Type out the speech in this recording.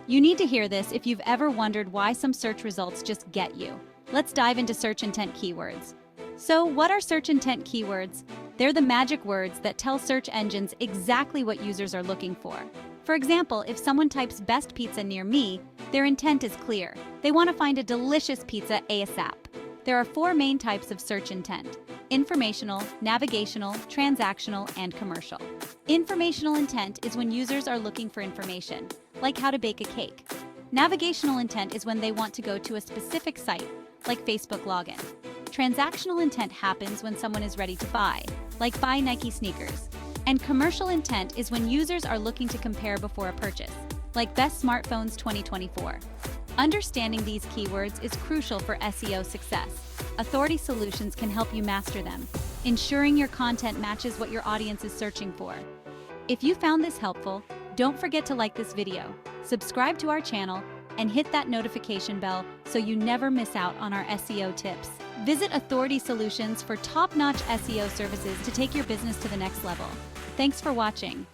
You need to hear this if you've ever wondered why some search results just get you. Let's dive into search intent keywords. So, what are search intent keywords? They're the magic words that tell search engines exactly what users are looking for. For example, if someone types best pizza near me, their intent is clear. They want to find a delicious pizza ASAP. There are 4 main types of search intent: informational, navigational, transactional, and commercial. Informational intent is when users are looking for information, like how to bake a cake. Navigational intent is when they want to go to a specific site, like Facebook login. Transactional intent happens when someone is ready to buy, like buy Nike sneakers. And commercial intent is when users are looking to compare before a purchase, like best smartphones 2024. Understanding these keywords is crucial for SEO success. Authority Solutions can help you master them, ensuring your content matches what your audience is searching for. If you found this helpful, don't forget to like this video, subscribe to our channel, and hit that notification bell so you never miss out on our SEO tips. Visit Authority Solutions for top-notch SEO services to take your business to the next level. Thanks for watching.